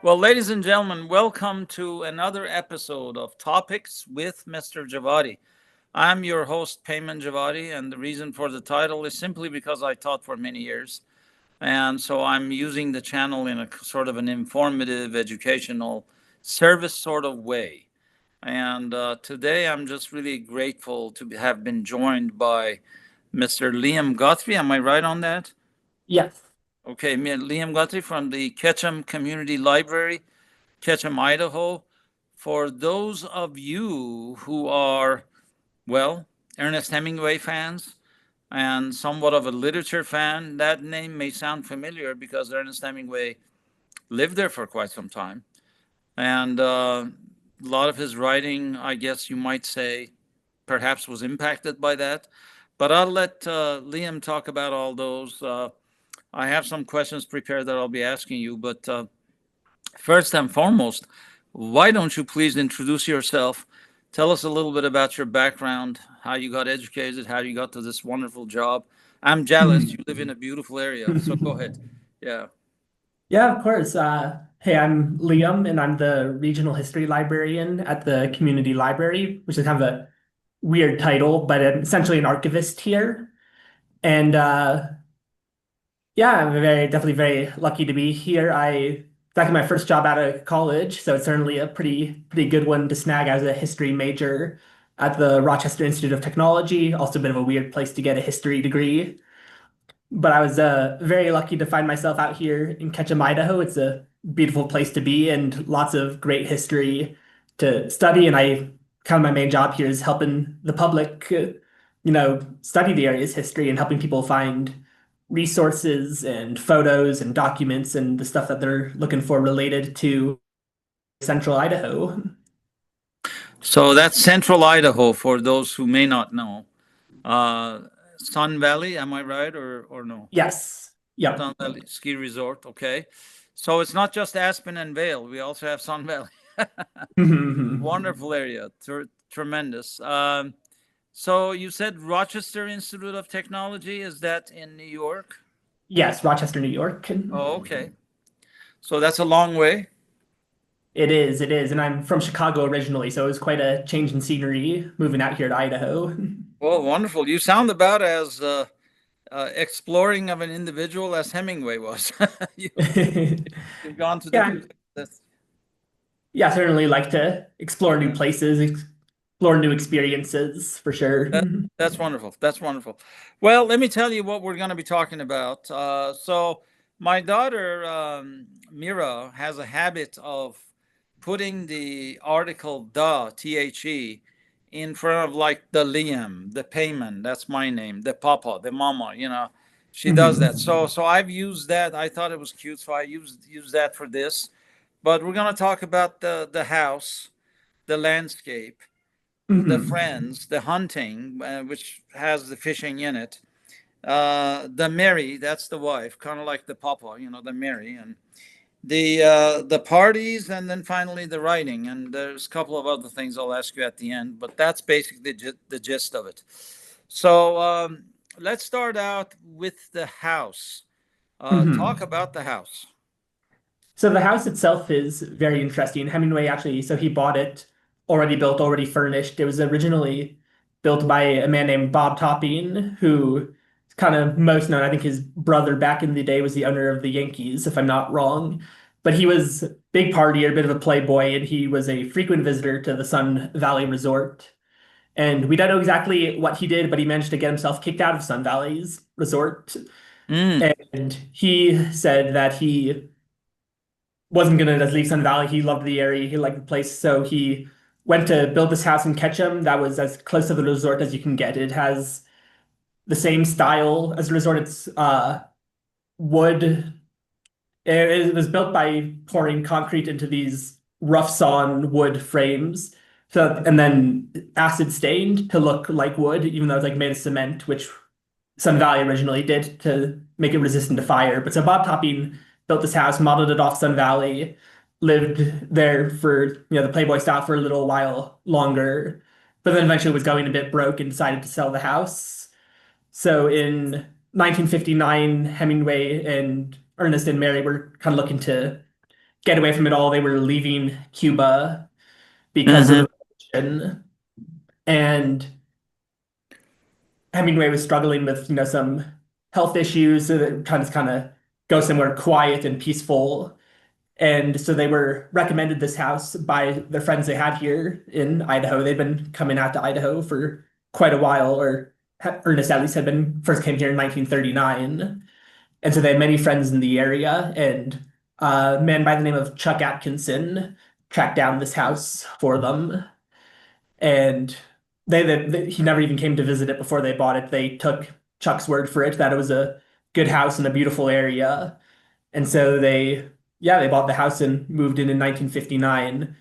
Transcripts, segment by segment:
Well, ladies and gentlemen, welcome to another episode of Topics with Mr. Javadi. I'm your host, Payman Javadi, and the reason for the title is simply because I taught for many years. And so I'm using the channel in a sort of an informative, educational, service sort of way. And today I'm just really grateful to have been joined by Mr. Liam Guthrie. Am I right on that? Yes. Okay, Liam Guthrie from the Ketchum Community Library, Ketchum, Idaho. For those of you who are, well, Ernest Hemingway fans and somewhat of a literature fan, that name may sound familiar because Ernest Hemingway lived there for quite some time. And a lot of his writing, I guess you might say, perhaps was impacted by that. But I'll let Liam talk about all those. I have some questions prepared that I'll be asking you, but first and foremost, why don't you please introduce yourself? Tell us a little bit about your background, how you got educated, how you got to this wonderful job. I'm jealous. You live in a beautiful area, so go ahead. Yeah. Yeah, of course. Hey, I'm Liam, and I'm the regional history librarian at the community library, which is kind of a weird title, but I'm essentially an archivist here. And yeah, I'm definitely very lucky to be here. It's actually my first job out of college, so it's certainly a pretty good one to snag as a history major at the Rochester Institute of Technology. Also, a bit of a weird place to get a history degree. But I was very lucky to find myself out here in Ketchum, Idaho. It's a beautiful place to be and lots of great history to study. And my main job here is helping the public, study the area's history and helping people find resources and photos and documents and the stuff that they're looking for related to central Idaho. So that's central Idaho for those who may not know. Uh, Sun Valley, am I right or no? Yes. Yep. Sun Valley Ski Resort, okay. So it's not just Aspen and Vail, we also have Sun Valley. Wonderful area, tremendous. So you said Rochester Institute of Technology, is that in New York? Yes, Rochester, New York. Oh, okay. So that's a long way. It is. And I'm from Chicago originally, so it was quite a change in scenery moving out here to Idaho. Well, wonderful. You sound about as exploring of an individual as Hemingway was. you, you've gone to Yeah, different places. yeah, certainly like to explore new places, explore new experiences for sure. That, that's wonderful. That's wonderful. Well, let me tell you what we're going to be talking about. So, my daughter, Mira, has a habit of putting the article the, in front of like the Liam, the payment. That's my name, the papa, the mama. She does that. So I've used that. I thought it was cute. So I used that for this. But we're going to talk about the house, the landscape, the friends, the hunting, which has the fishing in it. The Mary, that's the wife, kind of like the papa, the Mary, and the parties, and then finally the writing. And there's a couple of other things I'll ask you at the end, but that's basically the gist of it. So let's start out with the house. Talk about the house. So the house itself is very interesting. Hemingway actually, so he bought it already built, already furnished. It was originally built by a man named Bob Topping, who is kind of most known. I think his brother back in the day was the owner of the Yankees, if I'm not wrong. But he was a big partier, a bit of a playboy, and he was a frequent visitor to the Sun Valley Resort. And we don't know exactly what he did, but he managed to get himself kicked out of Sun Valley's resort. Mm. And he said that he wasn't gonna just leave Sun Valley. He loved the area. He liked the place, so he went to build this house in Ketchum that was as close to the resort as you can get. It has the same style as the resort. It's wood. It was built by pouring concrete into these rough sawn wood frames, so and then acid stained to look like wood, even though it's like made of cement, which Sun Valley originally did to make it resistant to fire. But so Bob Topping built this house, modeled it off Sun Valley, lived there for, the Playboy style for a little while longer, but then eventually was going a bit broke and decided to sell the house. So in 1959, Hemingway and Ernest and Mary were kind of looking to get away from it all, they were leaving Cuba because of Hmm. the revolution. And Hemingway was struggling with, some health issues, so that kind of go somewhere quiet and peaceful. And so they were recommended this house by their friends they had here in Idaho. They'd been coming out to Idaho for quite a while, or Ernest at least had been first came here in 1939. And so they had many friends in the area. And a man by the name of Chuck Atkinson tracked down this house for them. And he never even came to visit it before they bought it. They took Chuck's word for it that it was a good house in a beautiful area. And so they bought the house and moved in 1959.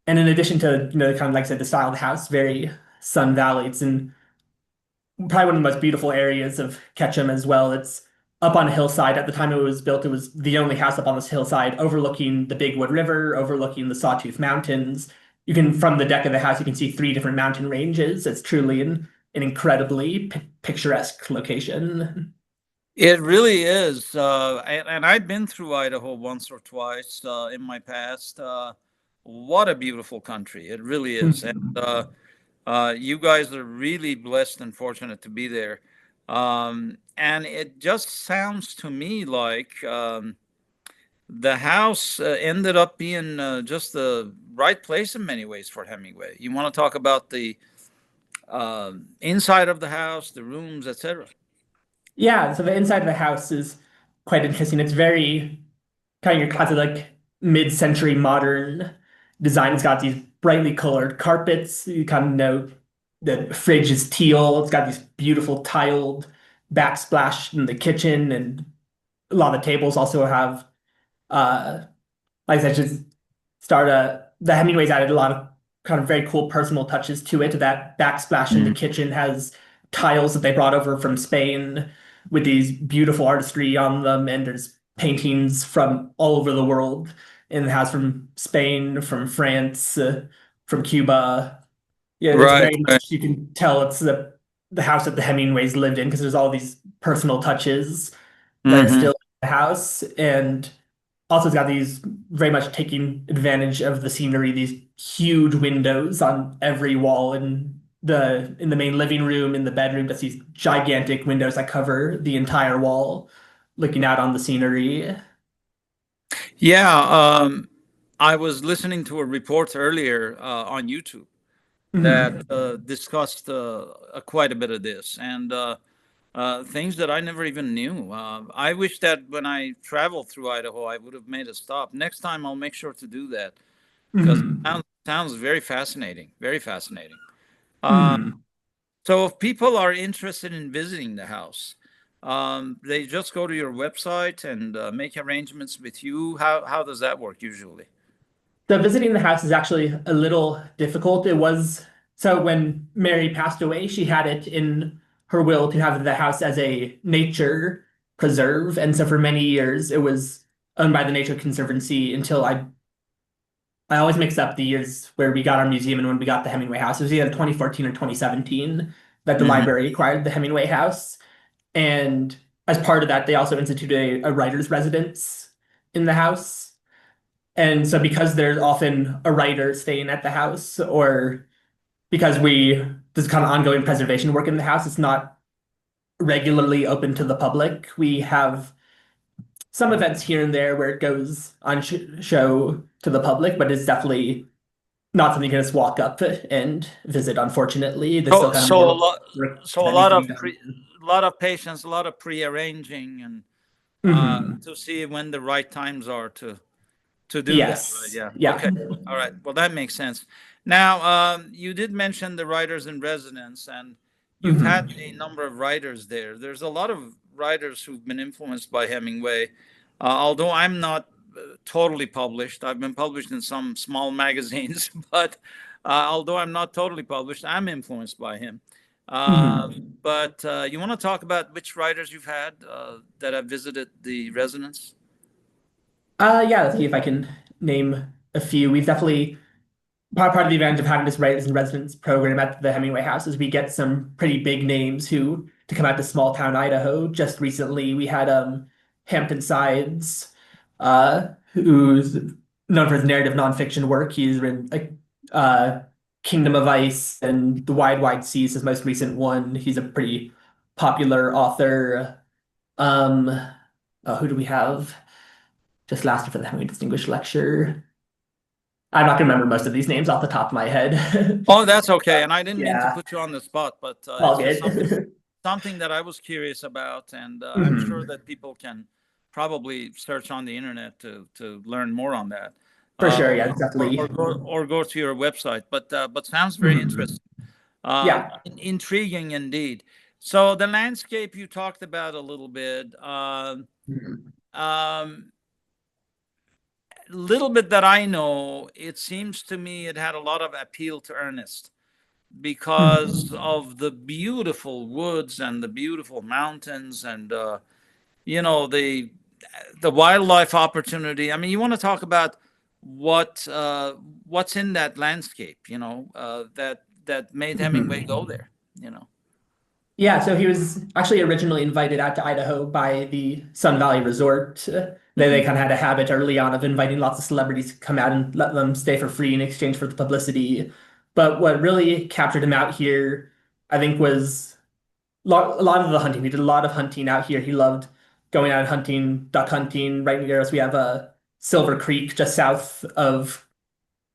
And in addition to, kind of like I said, the style of the house, very Sun Valley. It's in probably one of the most beautiful areas of Ketchum as well. It's up on a hillside. At the time it was built, it was the only house up on this hillside, overlooking the Big Wood River, overlooking the Sawtooth Mountains. From the deck of the house, you can see three different mountain ranges. It's truly an incredibly picturesque location. It really is. And I've been through Idaho once or twice in my past. What a beautiful country. It really is. And you guys are really blessed and fortunate to be there. And it just sounds to me like the house ended up being just the right place in many ways for Hemingway. You want to talk about the inside of the house, the rooms, etc. Yeah, so the inside of the house is quite interesting. It's very kind of your classic like mid-century modern design. It's got these brightly colored carpets. You kind of know the fridge is teal. It's got these beautiful tiled backsplash in the kitchen, and a lot of tables also have uh like I said, just the Hemingways added a lot of kind of very cool personal touches to it. That backsplash in the kitchen has tiles that they brought over from Spain with these beautiful artistry on them, and there's paintings from all over the world in the house from Spain, from France, from Cuba. Yeah, it's Right, very right. much you can tell it's the house that the Hemingways lived in because there's all these personal touches that are Hmm. still in the house. And also it's got these very much taking advantage of the scenery, these huge windows on every wall in the main living room, in the bedroom, that's these gigantic windows that cover the entire wall, looking out on the scenery. Yeah, I was listening to a report earlier on YouTube that Mhm. discussed quite a bit of this and things that I never even knew. I wish that when I traveled through Idaho, I would have made a stop. Next time, I'll make sure to do that because it Mhm. sounds very fascinating. Very fascinating. Uh, Mhm. so, if people are interested in visiting the house, they just go to your website and make arrangements with you. How does that work usually? So visiting the house is actually a little difficult. It was so when Mary passed away, she had it in her will to have the house as a nature preserve. And so for many years, it was owned by the Nature Conservancy until I always mix up the years where we got our museum and when we got the Hemingway house. It was either 2014 or 2017 that the Hmm. library acquired the Hemingway house. And as part of that, they also instituted a writer's residence in the house. And so because there's often a writer staying at the house, or because there's kind of ongoing preservation work in the house, it's not regularly open to the public. We have some events here and there where it goes on show to the public, but it's definitely not something you can just walk up and visit, unfortunately. There's still So, kind of so a more lot, work so a that needs lot to be of done. a lot of patience, a lot of pre-arranging, and Mhm. to see when the right times are to do that. Right? Yes. Yeah. Yeah. Okay. All right. Well, that makes sense. Now, you did mention the writers in residence, and you've had Mhm. a number of writers there. There's a lot of writers who've been influenced by Hemingway. Although I'm not totally published, I've been published in some small magazines, but although I'm not totally published, I'm influenced by him. Mhm. But you want to talk about which writers you've had that have visited the residence? Yeah, let's see if I can name a few. We've definitely part of the advantage of having this writers in residence program at the Hemingway House is we get some pretty big names who to come out to small town Idaho. Just recently, we had Hampton Sides, who's known for his narrative nonfiction work. He's written like Kingdom of Ice and The Wide Wide Seas, his most recent one. He's a pretty popular author. Um, who do we have? Just last year for the Hemingway Distinguished Lecture. I'm not gonna remember most of these names off the top of my head. Oh, that's okay. And I didn't mean to Yeah, put you on the spot, but all it's just good. something that I was curious about, and I'm sure Mhm. that people can probably search on the internet to learn more on that, For sure, uh, yeah, definitely. or go to your website. But sounds very Mhm. interesting, Yeah. intriguing indeed. So the landscape you talked about a little bit. Mhm. Um, Little bit that I know, it seems to me it had a lot of appeal to Ernest because Mhm. of the beautiful woods and the beautiful mountains and you know the wildlife opportunity. I mean, you want to talk about what what's in that landscape, that made Hemingway go Mhm. there. You know. Yeah, so he was actually originally invited out to Idaho by the Sun Valley Resort. They Hmm. kind of had a habit early on of inviting lots of celebrities to come out and let them stay for free in exchange for the publicity. But what really captured him out here, I think, was a lot of the hunting. He did a lot of hunting out here. He loved going out hunting, duck hunting. Right near us, we have a Silver Creek just south of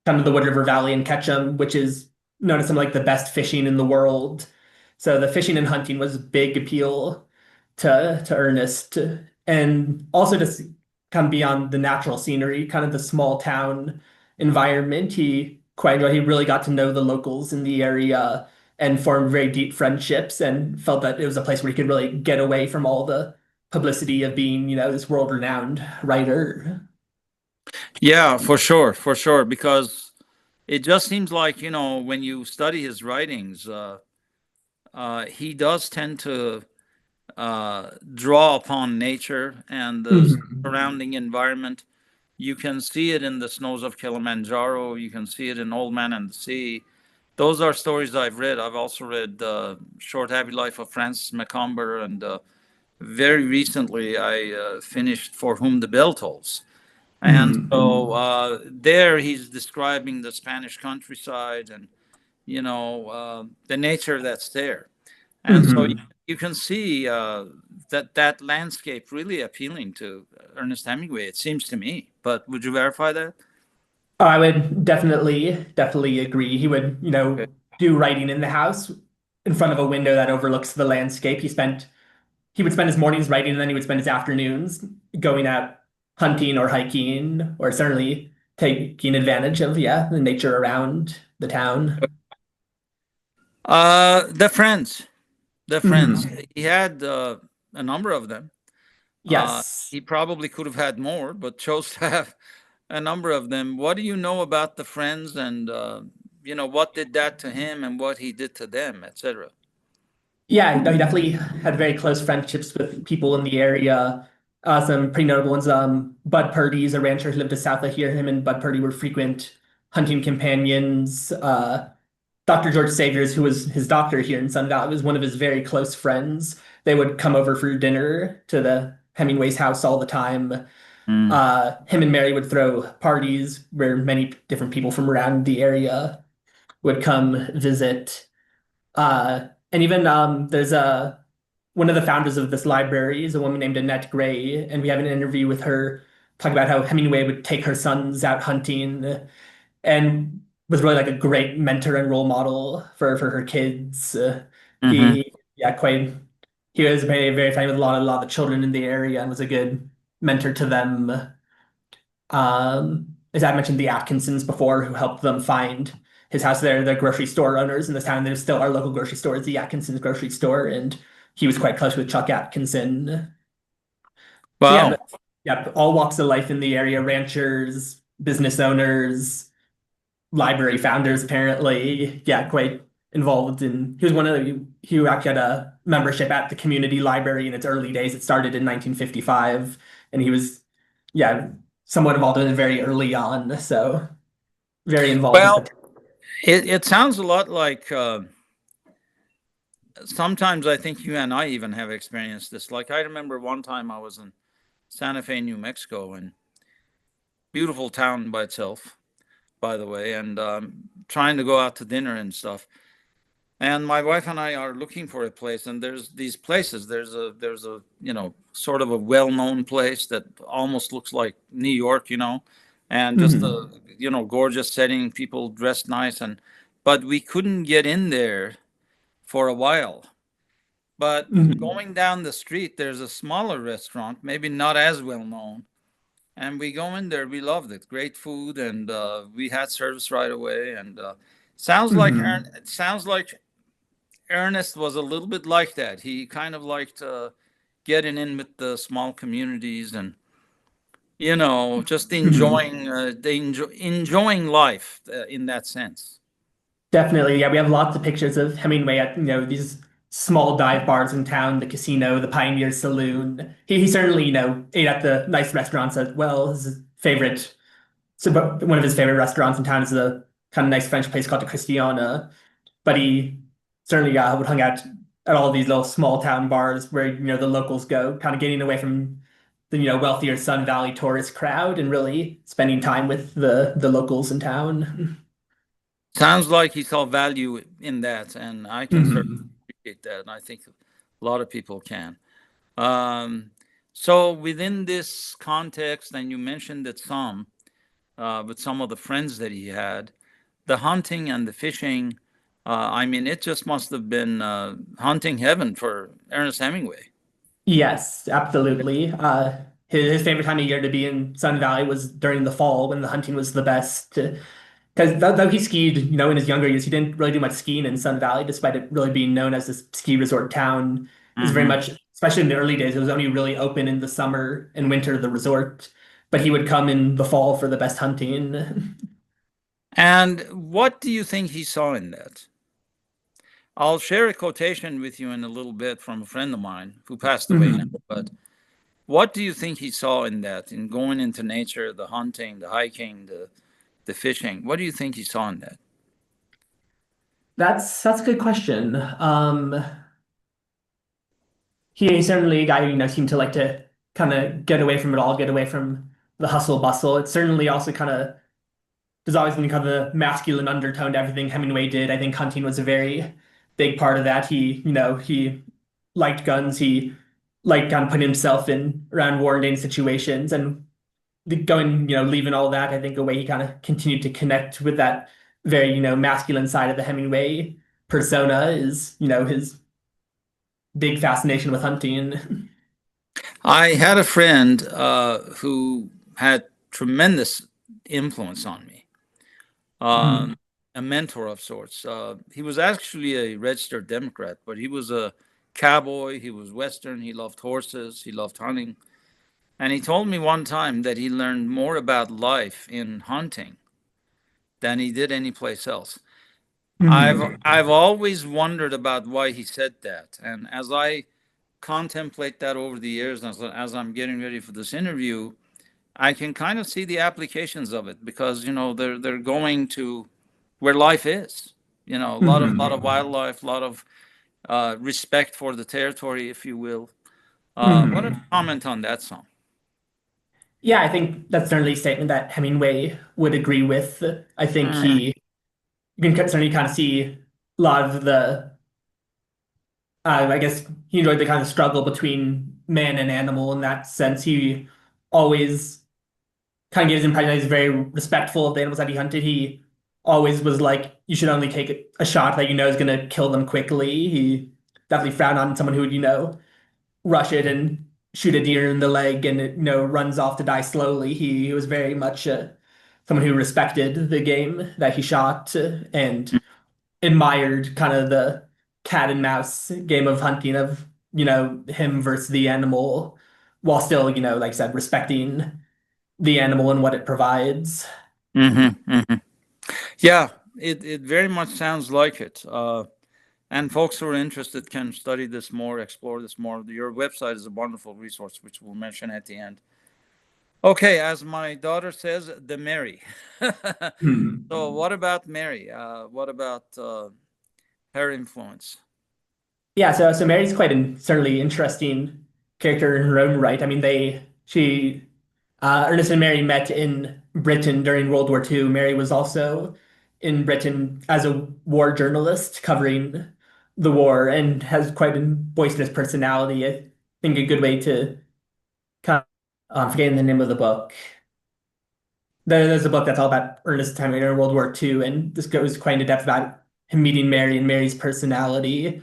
kind of the Wood River Valley in Ketchum, which is known as some like the best fishing in the world. So the fishing and hunting was a big appeal to Ernest, and also just kind of beyond the natural scenery, kind of the small town environment. He quite enjoyed. He really got to know the locals in the area and formed very deep friendships, and felt that it was a place where he could really get away from all the publicity of being, this world-renowned writer. Yeah, for sure, because it just seems like when you study his writings, he does tend to draw upon nature and the Mhm. surrounding environment. You can see it in the snows of Kilimanjaro. You can see it in Old Man and the Sea. Those are stories I've read. I've also read Short Happy Life of Francis Macomber, and very recently I finished For Whom the Bell Tolls. And Mhm. so there he's describing the Spanish countryside and the nature that's there. And so Mhm. you can see that landscape really appealing to Ernest Hemingway, it seems to me. But would you verify that? Oh, I would definitely agree. He would, Okay. do writing in the house in front of a window that overlooks the landscape. He would spend his mornings writing, and then he would spend his afternoons going out hunting or hiking, or certainly taking advantage of, yeah, the nature around the town. The friends, the friends. Mhm. He had a number of them. Yes. He probably could have had more, but chose to have a number of them. What do you know about the friends, and what did that to him, and what he did to them, etc.? Yeah, no, he definitely had very close friendships with people in the area. Some pretty notable ones. Bud Purdy's a rancher who lived just south of here. Him and Bud Purdy were frequent hunting companions. Dr. George Savers, who was his doctor here in Sun Valley, was one of his very close friends. They would come over for dinner to the Hemingway's house all the time. Mm. Him and Mary would throw parties where many different people from around the area would come visit. And even there's a one of the founders of this library is a woman named Annette Gray, and we have an interview with her talking about how Hemingway would take her sons out hunting and was really like a great mentor and role model for her kids. Hmm. Yeah, quite. He was very famous with a lot of the children in the area and was a good mentor to them. As I mentioned, the Atkinsons before, who helped them find his house. They're the grocery store owners in this town. There's still our local grocery store is the Atkinsons grocery store, and he was quite close with Chuck Atkinson. So yeah, Wow. yeah, all walks of life in the area, ranchers, business owners, library founders, apparently. Yeah, quite involved in. He was one of the. He actually had a membership at the community library in its early days. It started in 1955, and he was, yeah, somewhat involved in it very early on. So very involved with Well, the. it sounds a lot like sometimes I think you and I even have experienced this. Like I remember one time I was in Santa Fe, New Mexico, and beautiful town by itself, by the way, and trying to go out to dinner and stuff. And my wife and I are looking for a place, and there's these places. There's a sort of a well-known place that almost looks like New York, and just a Hmm. gorgeous setting, people dressed nice, and but we couldn't get in there for a while. But Hmm. going down the street, there's a smaller restaurant, maybe not as well known, and we go in there. We loved it. Great food, and we had service right away. And Hmm. it sounds like Ernest was a little bit like that. He kind of liked getting in with the small communities and just Hmm. enjoying life in that sense. Definitely, yeah. We have lots of pictures of Hemingway at these small dive bars in town, the casino, the Pioneer Saloon. He certainly ate at the nice restaurants as well. His favorite, so but one of his favorite restaurants in town is a kind of nice French place called the Christiana. But he certainly would hung out at all these little small town bars where the locals go, kind of getting away from the wealthier Sun Valley tourist crowd and really spending time with the locals in town. Sounds like he saw value in that, and I can certainly Hmm. appreciate that. And I think a lot of people can. Um, so within this context, and you mentioned that with some of the friends that he had, the hunting and the fishing. I mean, it just must have been hunting heaven for Ernest Hemingway. Yes, absolutely. His favorite time of year to be in Sun Valley was during the fall when the hunting was the best. Because though he skied, in his younger years, he didn't really do much skiing in Sun Valley, despite it really being known as this ski resort town. It was very Hmm. much, especially in the early days, it was only really open in the summer and winter, the resort. But he would come in the fall for the best hunting. And what do you think he saw in that? I'll share a quotation with you in a little bit from a friend of mine who passed away now. Mhm. But what do you think he saw in that, in going into nature, the hunting, the hiking, the fishing? What do you think he saw in that? That's a good question. He certainly a guy who seemed to like to kind of get away from it all, get away from the hustle bustle. It's certainly also kind of there's always been kind of a masculine undertone to everything Hemingway did. I think hunting was a very big part of that. He liked guns. He liked kind of putting himself in around war and dangerous situations and going, leaving all that. I think a way he kind of continued to connect with that very, masculine side of the Hemingway persona is, his big fascination with hunting. I had a friend who had tremendous influence on me, um, a mentor of sorts. He was actually a registered Democrat, but he was a cowboy. He was Western. He loved horses. He loved hunting. And he told me one time that he learned more about life in hunting than he did anyplace else. I've always wondered about why he said that, and as I contemplate that over the years, as I'm getting ready for this interview, I can kind of see the applications of it because they're going to where life is. A lot of Hmm. wildlife, a lot of respect for the territory, if you will. What a Hmm. comment on that song. Yeah, I think that's certainly a statement that Hemingway would agree with. I think you can certainly kind of see a lot of I guess he enjoyed the kind of struggle between man and animal in that sense. He always kind of gives the impression that he's very respectful of the animals that he hunted. He always was like, you should only take a shot that you know is going to kill them quickly. He definitely frowned on someone who would, rush it and shoot a deer in the leg and it, runs off to die slowly. He was very much someone who respected the game that he shot and admired kind of the cat and mouse game of hunting of, him versus the animal while still, like I said, respecting the animal and what it provides. Mm-hmm. Yeah, it very much sounds like it. And folks who are interested can study this more, explore this more. Your website is a wonderful resource, which we'll mention at the end. Okay, as my daughter says, the Mary. Hmm. So, what about Mary? What about her influence? Yeah, so Mary's quite a certainly interesting character in her own right. I mean, Ernest and Mary met in Britain during World War II. Mary was also in Britain as a war journalist covering the war and has quite a boisterous personality. I think a good way to kind of, I'm forgetting the name of the book. There's a book that's all about Ernest Hemingway during World War II, and this goes quite into depth about him meeting Mary and Mary's personality.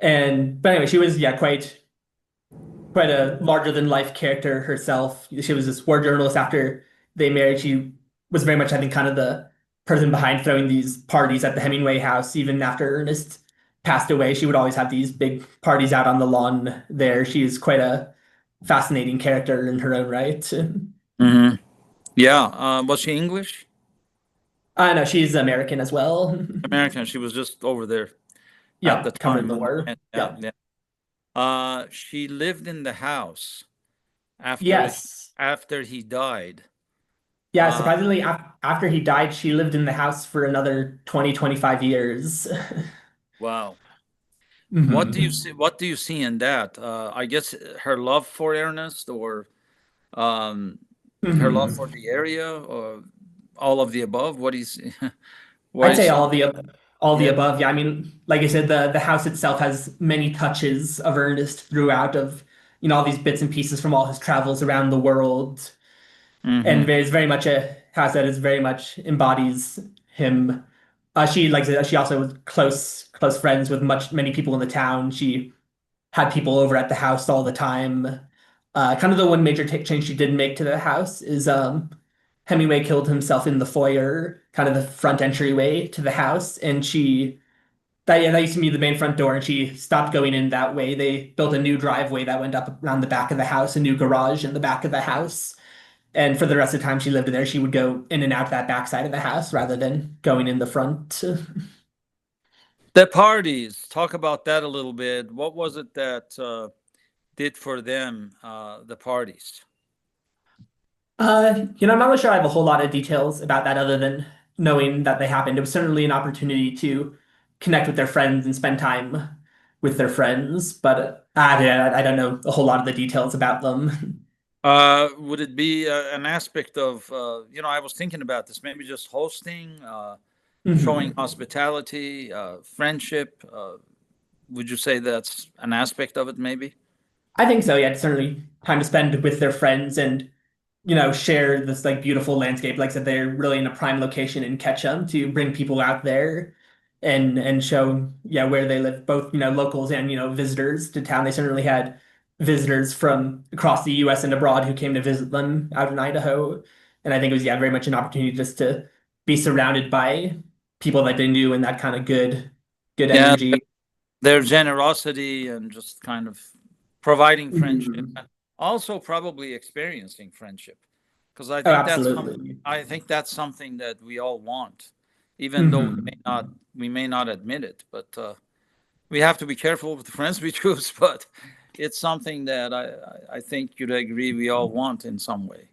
And but anyway, she was quite a larger than life character herself. She was this war journalist after they married. She was very much, I think, kind of the person behind throwing these parties at the Hemingway house. Even after Ernest passed away, she would always have these big parties out on the lawn there. She's quite a fascinating character in her own right. Hmm. Yeah. Was she English? I know she's American as well. American. She was just over there at the Yep, covering time. the war. Yeah, Yep. yeah. She lived in the house after Yes. after he died. Yeah, Uh, surprisingly, after he died, she lived in the house for another 20-25 years. wow. What do you Mhm. see? What do you see in that? I guess her love for Ernest, or um, her love for Mhm. the area, or all of the above. What do you see? Why I'd is say she? all the Yeah. above. Yeah, I mean, like I said, the house itself has many touches of Ernest throughout of, all these bits and pieces from all his travels around the world. Mm-hmm. And there's very much a house that is very much embodies him. She like I said, she also was close friends with many people in the town. She had people over at the house all the time. Kind of the one major change she did make to the house is Hemingway killed himself in the foyer, kind of the front entryway to the house, and that used to be the main front door, and she stopped going in that way. They built a new driveway that went up around the back of the house, a new garage in the back of the house. And for the rest of the time she lived there, she would go in and out that back side of the house rather than going in the front. The parties. Talk about that a little bit. What was it that did for them? The parties. I'm not really sure I have a whole lot of details about that other than knowing that they happened. It was certainly an opportunity to connect with their friends and spend time with their friends, but I don't know a whole lot of the details about them. Would it be an aspect of, I was thinking about this, maybe just hosting, showing Mhm. hospitality, friendship? Would you say that's an aspect of it, maybe? I think so. Yeah, it's certainly time to spend with their friends and share this like beautiful landscape. Like I said, they're really in a prime location in Ketchum to bring people out there and show where they live, both locals and visitors to town. They certainly had visitors from across the U.S. and abroad who came to visit them out in Idaho, and I think it was very much an opportunity just to be surrounded by people that they knew and that kind of good Yeah, energy. their generosity and just kind of providing friendship, Mhm. and also probably experiencing friendship, because Oh, absolutely. I think that's something that we all want, even though Hmm. we may not admit it, but we have to be careful with the friends we choose. But it's something that I think you'd agree we all want in some way.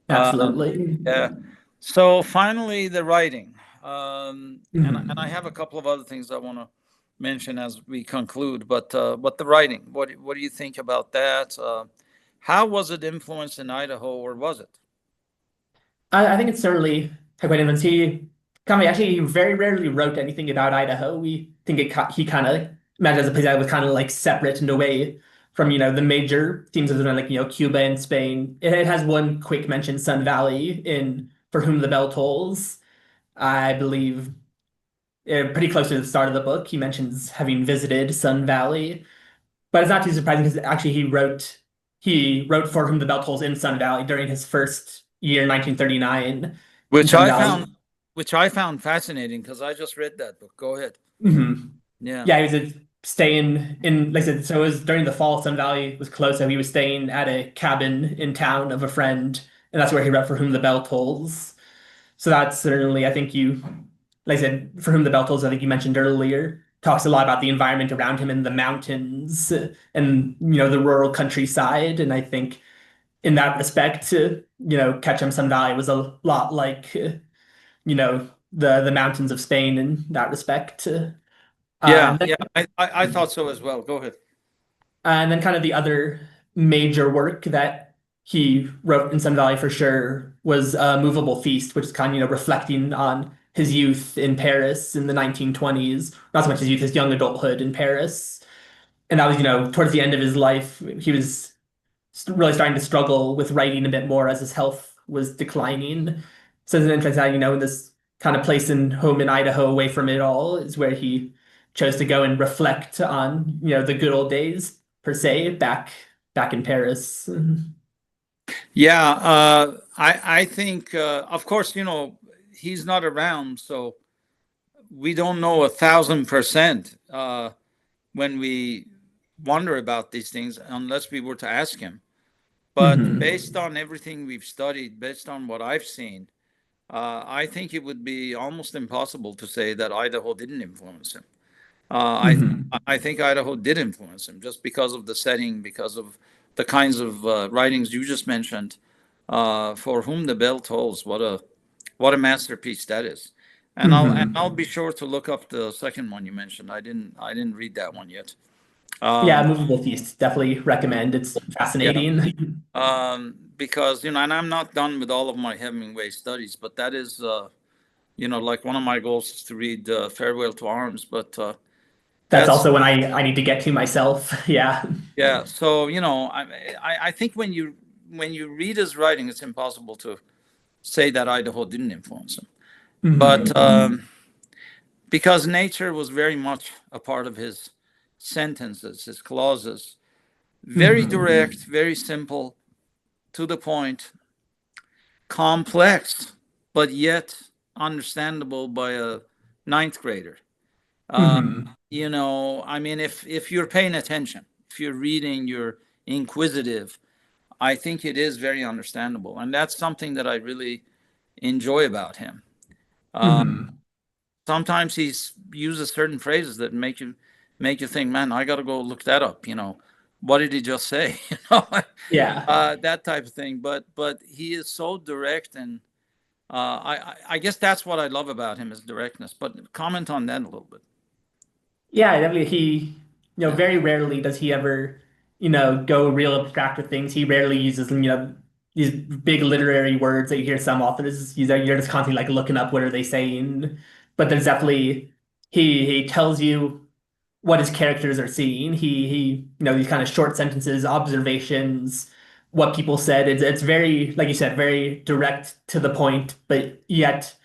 Absolutely. Yeah. So finally, the writing, and I Mhm. have a couple of other things I want to mention as we conclude. But the writing, what do you think about that? How was it influenced in Idaho, or was it? I think it's certainly quite influence. He very rarely wrote anything about Idaho. We think he kind of imagined as a place that was kind of like separate and away from the major themes of the like Cuba and Spain. It has one quick mention, Sun Valley, in For Whom the Bell Tolls. I believe pretty close to the start of the book, he mentions having visited Sun Valley, but it's not too surprising because actually he wrote For Whom the Bell Tolls in Sun Valley during his first year, 1939 in Which Sun I Valley. found, which I found fascinating because I just read that book. Go ahead. Mhm. Yeah. Yeah, he was staying in, like I said, so it was during the fall, Sun Valley was closed, so he was staying at a cabin in town of a friend, and that's where he wrote For Whom the Bell Tolls. So that's certainly, I think like I said, For Whom the Bell Tolls, I think you mentioned earlier, talks a lot about the environment around him in the mountains and, the rural countryside. And I think in that respect, Ketchum Sun Valley was a lot like, the mountains of Spain in that respect. Yeah. And then Yeah. I thought so as well. Go ahead. And then kind of the other major work that he wrote in Sun Valley for sure was a Movable Feast, which is kind of, reflecting on his youth in Paris in the 1920s, not so much his youth, his young adulthood in Paris. And that was, towards the end of his life, he was really starting to struggle with writing a bit more as his health was declining. So it's interesting how, in this kind of place and home in Idaho, away from it all, is where he chose to go and reflect on, the good old days per se, back in Paris. Yeah, I think, of course, he's not around, so we don't know 1,000% when we wonder about these things unless we were to ask him. But Hmm. based on everything we've studied, based on what I've seen, I think it would be almost impossible to say that Idaho didn't influence him. I Hmm. I think Idaho did influence him just because of the setting, because of the kinds of writings you just mentioned. For whom the bell tolls, what a masterpiece that is. And I'll Hmm. be sure to look up the second one you mentioned. I didn't read that one yet. Yeah, Um, Movable Feast, definitely recommend. It's yeah, fascinating. because and I'm not done with all of my Hemingway studies, but that is like one of my goals is to read Farewell to Arms. But That's that's also when I need to get to myself. Yeah. yeah. So I think when you read his writing, it's impossible to say that Idaho didn't influence him. But Hmm. because nature was very much a part of his sentences, his clauses, very Hmm. direct, very simple, to the point, complex, but yet understandable by a ninth grader. Uh, Hmm. I mean, if you're paying attention, if you're reading, you're inquisitive, I think it is very understandable. And that's something that I really enjoy about him. Uh, Hmm. Sometimes he uses certain phrases that make you think, man, I got to go look that up. What did he just say? Yeah. That type of thing. But he is so direct, and I guess that's what I love about him is directness. But comment on that a little bit. Yeah, definitely. Yeah. Very rarely does he ever, go real abstract with things. He rarely uses, these big literary words that you hear some authors use. You're just constantly like looking up what are they saying. But there's definitely he tells you what his characters are seeing. These kind of short sentences, observations, what people said. It's very, like you said, very direct to the point, but yet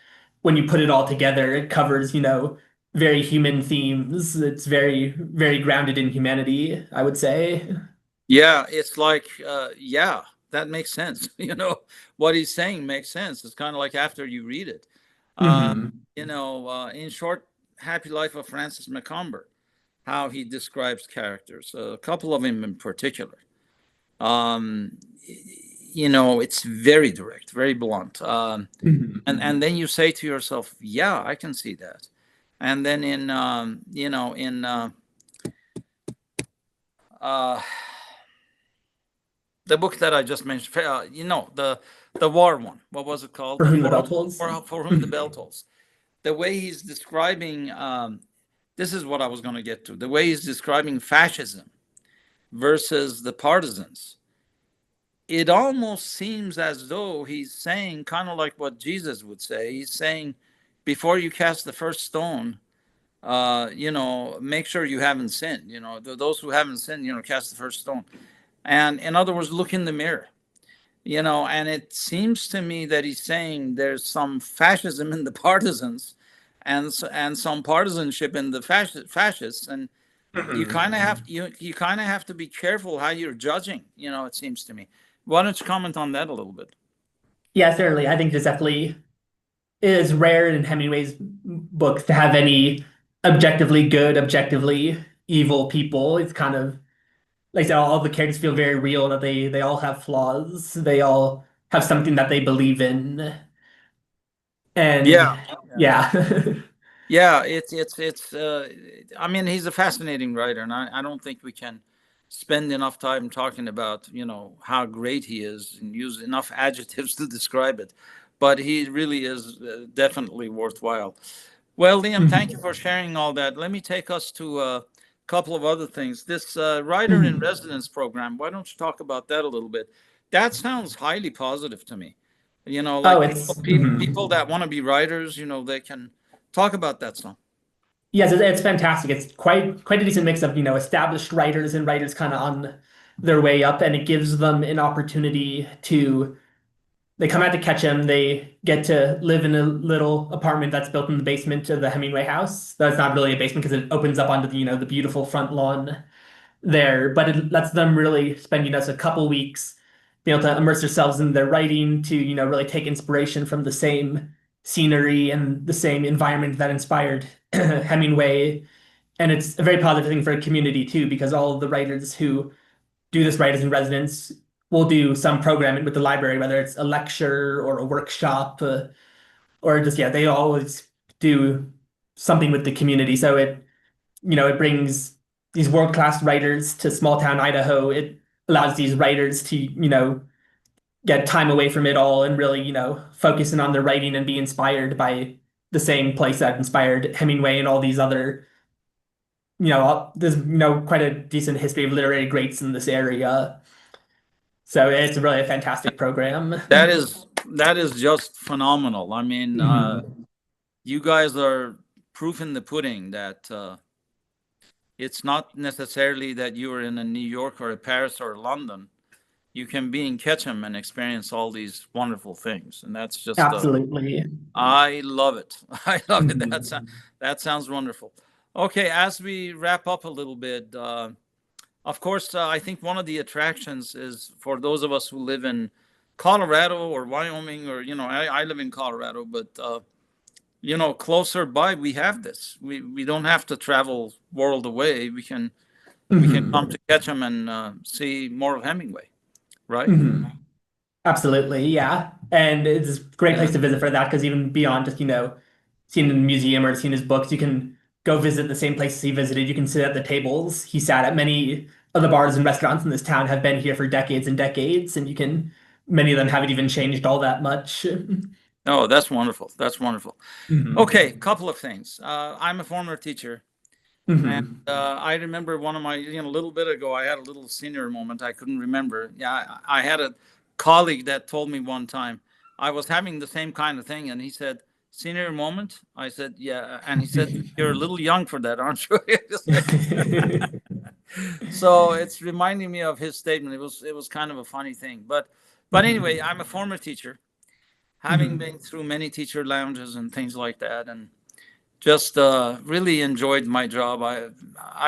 when you put it all together, it covers, very human themes. It's very, very grounded in humanity, I would say. Yeah, it's like, yeah, that makes sense. What he's saying makes sense. It's kind of like after you read it. Uh, Hmm. in short, Happy Life of Francis McComber, how he describes characters, a couple of them in particular. Um, it's very direct, very blunt. And then you say to yourself, yeah, I can see that. And then uh, the book that I just mentioned, the war one. What was it called? For The whom the war bell tolls. for whom the bell tolls. The way he's describing, this is what I was going to get to. The way he's describing fascism versus the partisans. It almost seems as though he's saying, kind of like what Jesus would say. He's saying, before you cast the first stone, make sure you haven't sinned. Those who haven't sinned, cast the first stone. And in other words, look in the mirror. And it seems to me that he's saying there's some fascism in the partisans, and some partisanship in the fascists, and you kind of have to be careful how you're judging. It seems to me. Why don't you comment on that a little bit? Yeah, certainly. I think this definitely is rare in Hemingway's books to have any objectively good, objectively evil people. It's kind of like I said, all the characters feel very real, that they all have flaws. They all have something that they believe in. And Yeah, yeah. yeah. It's. I mean, he's a fascinating writer, and I don't think we can spend enough time talking about how great he is and use enough adjectives to describe it. But he really is definitely worthwhile. Well, Liam, thank you for sharing all that. Let me take us to a couple of other things. This writer in Mhm. residence program, why don't you talk about that a little bit? that sounds highly positive to me. Oh, Like it's people that want to be writers, they can talk about that stuff. yes, it's fantastic. It's quite a decent mix of, established writers and writers kind of on their way up, and it gives them an opportunity to they come out to Ketchum, they get to live in a little apartment that's built in the basement of the Hemingway house. That's not really a basement because it opens up onto the beautiful front lawn there, but it lets them really spend, a couple weeks being able to immerse themselves in their writing to, really take inspiration from the same scenery and the same environment that inspired Hemingway. And it's a very positive thing for a community too, because all of the writers who do this writers in residence will do some programming with the library, whether it's a lecture or a workshop, or just, yeah, they always do something with the community. So it brings these world-class writers to small town Idaho. It allows these writers to, get time away from it all and really, focus in on their writing and be inspired by the same place that inspired Hemingway and all these other, there's, quite a decent history of literary greats in this area. So it's really a fantastic program. That is just phenomenal. I mean, Mhm. you guys are proof in the pudding that it's not necessarily that you are in a New York or a Paris or London. You can be in Ketchum and experience all these wonderful things, and that's just Absolutely. I love it. I love it. Mhm. That sounds wonderful. Okay, as we wrap up a little bit, of course, I think one of the attractions is for those of us who live in Colorado or Wyoming, or I live in Colorado, but closer by we have this. We don't have to travel world away. We can come Mhm. to Ketchum and see more of Hemingway, right? Mhm. Absolutely, yeah. And it's a great place Yeah. to visit for that because even beyond just, seeing the museum or seeing his books, you can go visit the same places he visited. You can sit at the tables he sat at. Many of the bars and restaurants in this town have been here for decades and decades, and many of them haven't even changed all that much. Oh, that's wonderful. That's wonderful. Mhm. Okay, couple of things. I'm a former teacher, and Mhm. I remember one of my, a little bit ago, I had a little senior moment. I couldn't remember. Yeah, I had a colleague that told me one time I was having the same kind of thing, and he said, "Senior moment." I said, "Yeah," and he said, "You're a little young for that, aren't you?" So it's reminding me of his statement. It was kind of a funny thing, but anyway, Mhm. I'm a former teacher, having Mhm. been through many teacher lounges and things like that, and just really enjoyed my job.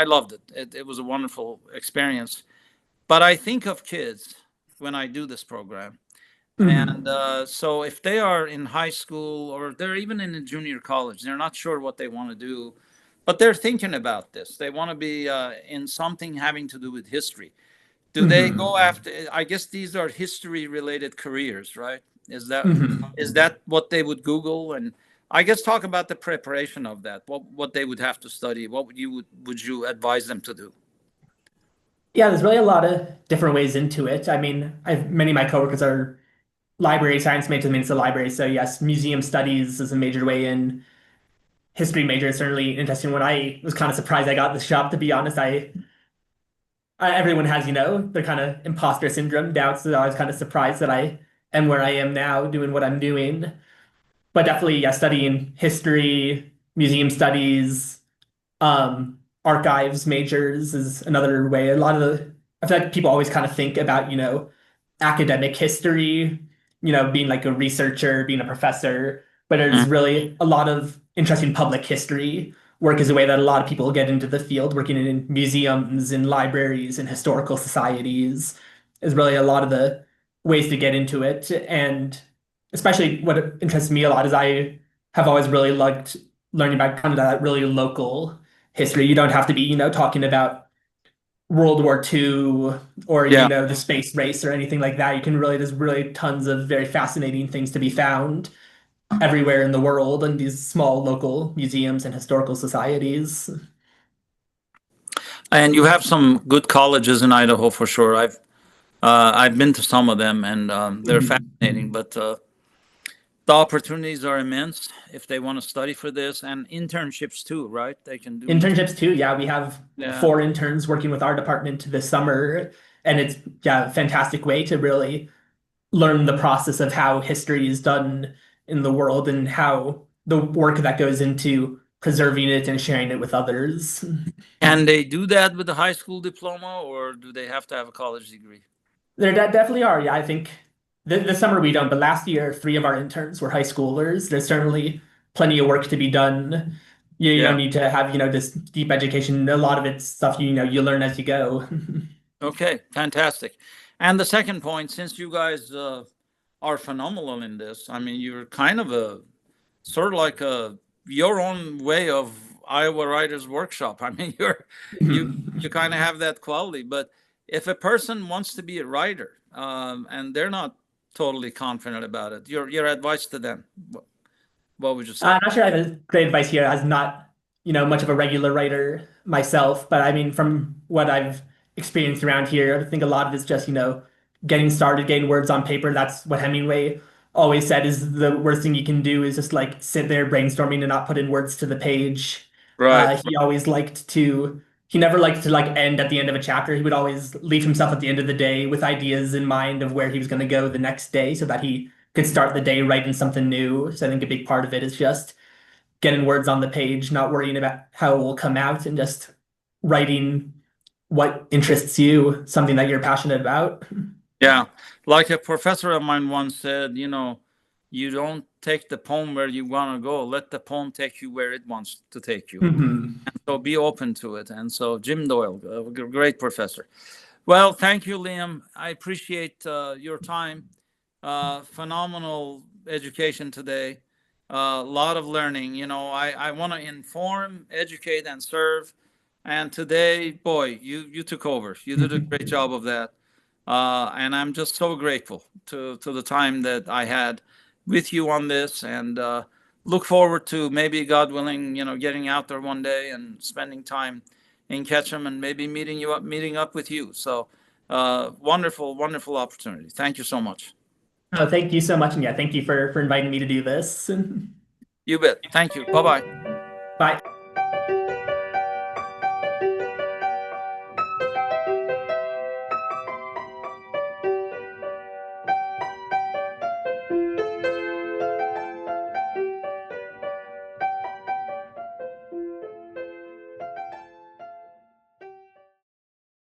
I loved it. It was a wonderful experience. But I think of kids when I do this program, and Mhm. so if they are in high school or they're even in a junior college, they're not sure what they want to do, but they're thinking about this. They want to be in something having to do with history. Do they go Mhm. after? I guess these are history related careers, right? Is that Mhm. is that what they would Google? And I guess talk about the preparation of that. What they would have to study. What would you advise them to do? Yeah, there's really a lot of different ways into it. I mean, many of my coworkers are library science majors, I mean, it's a library. So yes, museum studies is a major way in. History major is certainly interesting. When I was kind of surprised I got this job, to be honest, everyone has, their kind of imposter syndrome doubts. So I was kind of surprised that I am where I am now doing what I'm doing. But definitely, yeah, studying history, museum studies, archives majors is another way. I feel like people always kind of think about, academic history, being like a researcher, being a professor, but Mm. there's really a lot of interesting public history work is a way that a lot of people get into the field, working in museums, in libraries, and historical societies is really a lot of the ways to get into it. And especially what interests me a lot is I have always really liked learning about kind of that really local history. You don't have to be, talking about World War II or, Yeah. the space race or anything like that. There's really tons of very fascinating things to be found everywhere in the world in these small local museums and historical societies. And you have some good colleges in Idaho for sure. I've been to some of them, and they're Mhm. fascinating. But the opportunities are immense if they want to study for this, and internships too, right? They can do Internships too. Yeah, we have Yeah. 4 interns working with our department this summer. And it's a fantastic way to really learn the process of how history is done in the world and how the work that goes into preserving it and sharing it with others. And they do that with a high school diploma, or do they have to have a college degree? There definitely are. Yeah, I think this summer we don't, but last year, three of our interns were high schoolers. There's certainly plenty of work to be done. You Yeah. don't need to have, this deep education. A lot of it's stuff, you learn as you go. Okay, fantastic. And the second point, since you guys are phenomenal in this, I mean, you're kind of a sort of like your own way of Iowa Writers Workshop. I mean, you kind of have that quality. But if a person wants to be a writer and they're not totally confident about it, your advice to them, what would you say? I'm not sure I have great advice here as not, much of a regular writer myself, but I mean, from what I've experienced around here, I think a lot of it's just, getting started, getting words on paper. That's what Hemingway always said is the worst thing you can do is just like sit there brainstorming and not put in words to the page. Right. He never liked to like end at the end of a chapter. He would always leave himself at the end of the day with ideas in mind of where he was going to go the next day so that he could start the day writing something new. So I think a big part of it is just getting words on the page, not worrying about how it will come out, and just writing what interests you, something that you're passionate about. Yeah, like a professor of mine once said, you don't take the poem where you want to go. Let the poem take you where it wants to take you. Mhm. So be open to it. And so Jim Doyle, a great professor. Well, thank you, Liam. I appreciate your time. Phenomenal education today. A lot of learning. I want to inform, educate, and serve. And today, boy, you took over. You did a great job of that. And I'm just so grateful to the time that I had with you on this, and look forward to, maybe God willing, getting out there one day and spending time in Ketchum and maybe meeting up with you. So wonderful, wonderful opportunity. Thank you so much. Oh, thank you so much. And yeah, thank you for inviting me to do this. You bet. Thank you. Bye bye. Bye.